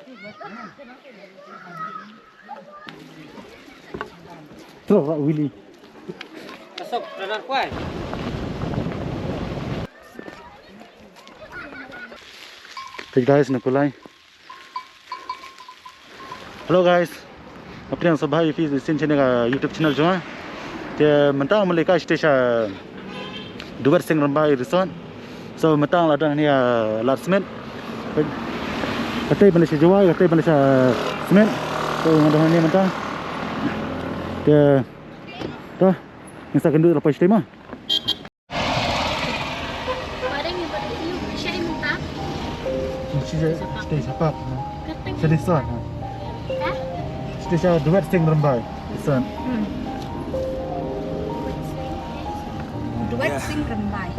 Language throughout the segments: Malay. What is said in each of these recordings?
Terus Pak Willy. Masuk radar kuai. Hey guys, Nikolai. Hello guys. अपने सब भाई फिर सिंचने का YouTube चैनल जो है ते mentang mereka station DWET sing RYMBAI resort so mentang ada ni lat smit katai Malaysia Jawa katai Malaysia smit so ada ni mentang te tu yang saya kendu lepas tema barang yang berdiu syai mentah stay siapa resort station DWET sing RYMBAI resort DWET sing RYMBAI.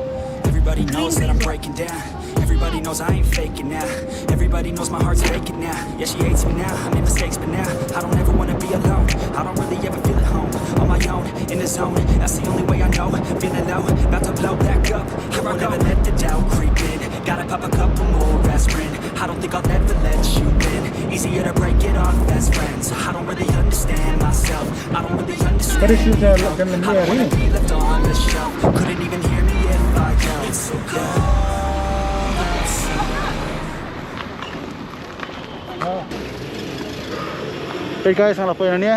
Everybody knows that I'm breaking down. Everybody knows I ain't faking now. Everybody knows my heart's faking now. Yeah, she hates me now. I made mistakes, but now I don't ever wanna be alone. I don't really ever feel at home. On my own, in the zone. That's the only way I know. Feeling low, about to blow back up. I won't ever let the doubt creep in. Gotta pop a couple more aspirin. I don't think I'll ever let you in. Easier to break it off best friends. I don't really understand myself. I don't really understand. Tadi sudah lakukan I don't wanna be left on the shelf. Couldn't even hear me if I yelled. It's so cold. Hey guys, ang lapoy na niya.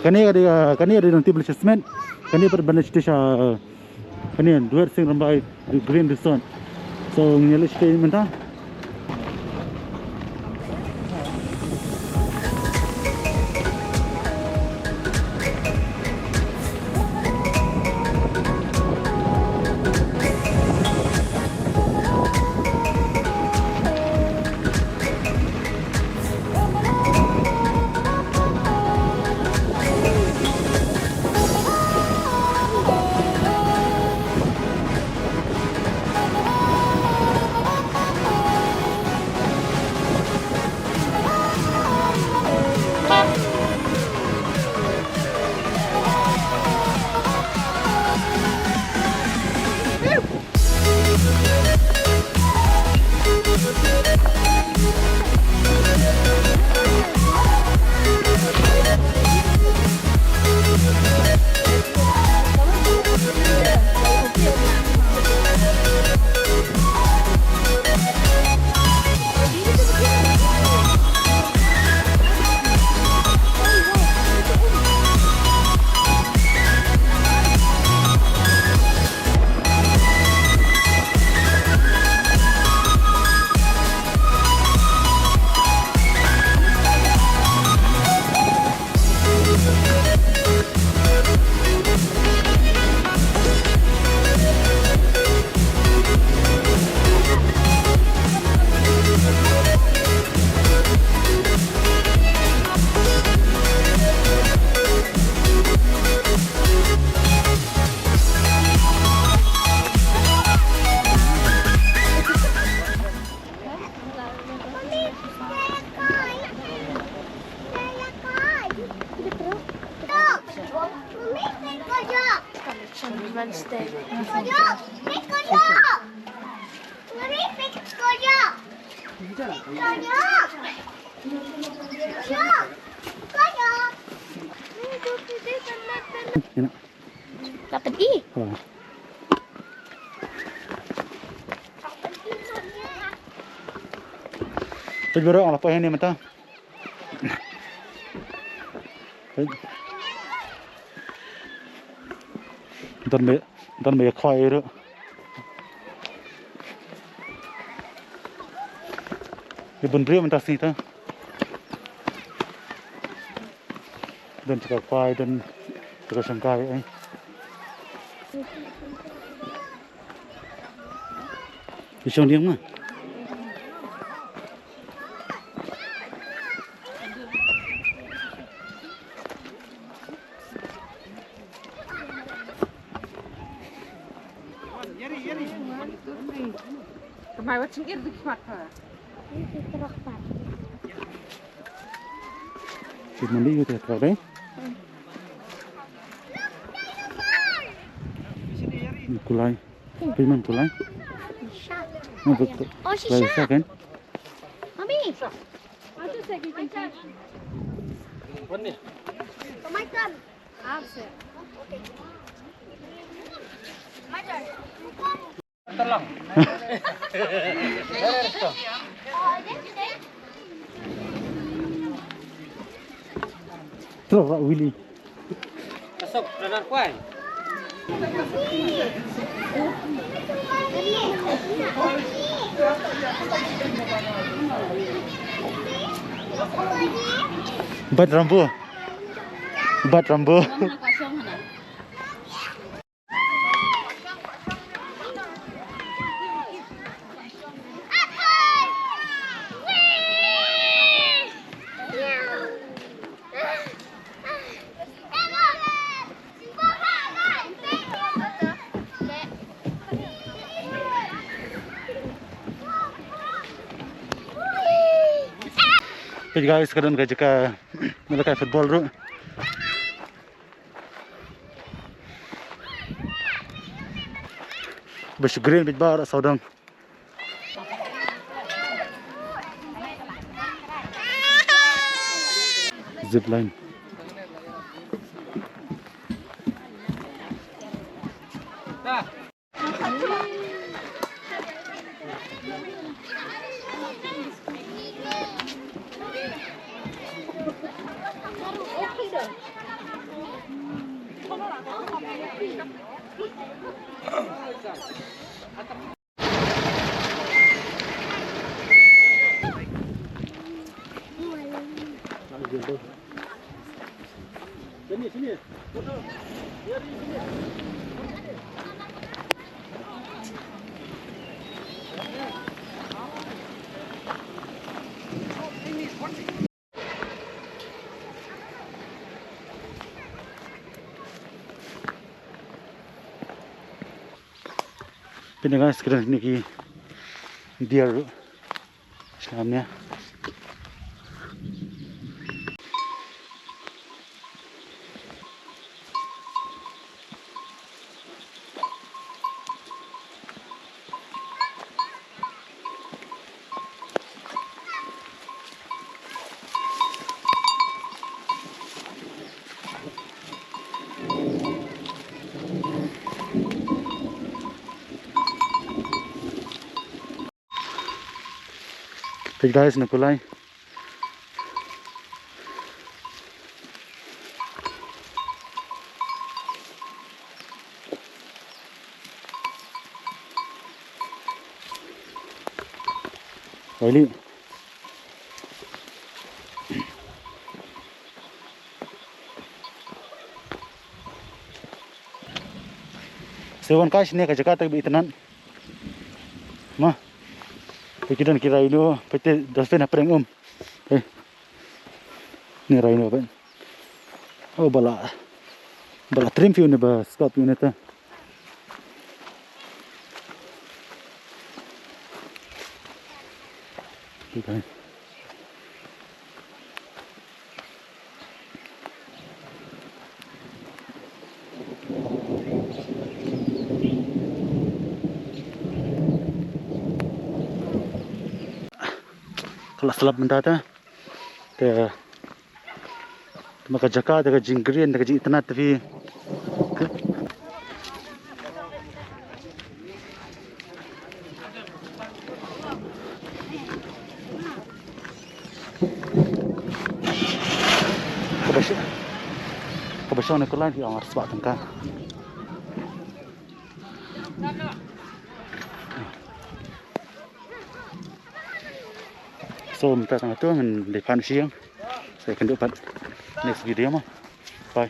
Kani ada nanti beli semen. Kani berbalik station. Kani DWET sing RYMBAI Green Resort. So nyala station mentah. Tak pedih. Tadi baru apa yang ni mentah? Ntar me koi itu. Ibun beri mentah sini tu. Dan juga koi dan juga shangkai. Isong dia mah. Mai wat sing irdik mat ha. Kita mandi itu terus deh. Kulai, pilih kulai. Oh, shisha. Kan? Ada saya macam. Mana? Kemaikan. Apa? Okey. Macam. Tolong. Terus Pak Willy. Masuk radar kuai. Bat rambu. Bat rambu. Jadi guys, sekarang kita jaka melakukan football ru. Bersyukurin bitbar saudang. Zip line. Dah. Sini, sini. Pindah sekarang ini ki dia selamanya. Hey guys, nakulay. Wali. Sewan kash ne ka Jakarta bi itanan. Mah. Pikiran kira itu pete dolphin apa yang ni rhino apa? Oh bala trim view ni ba scope unit ta. Okay. Kalau selap benda ta, te maka jaka, te jinggreen, te jitna tapi kabasya na kulan yang harus buat tengkang. So, minta tengah tu, mendepan siang. Saya akan dapat next video mah. Bye.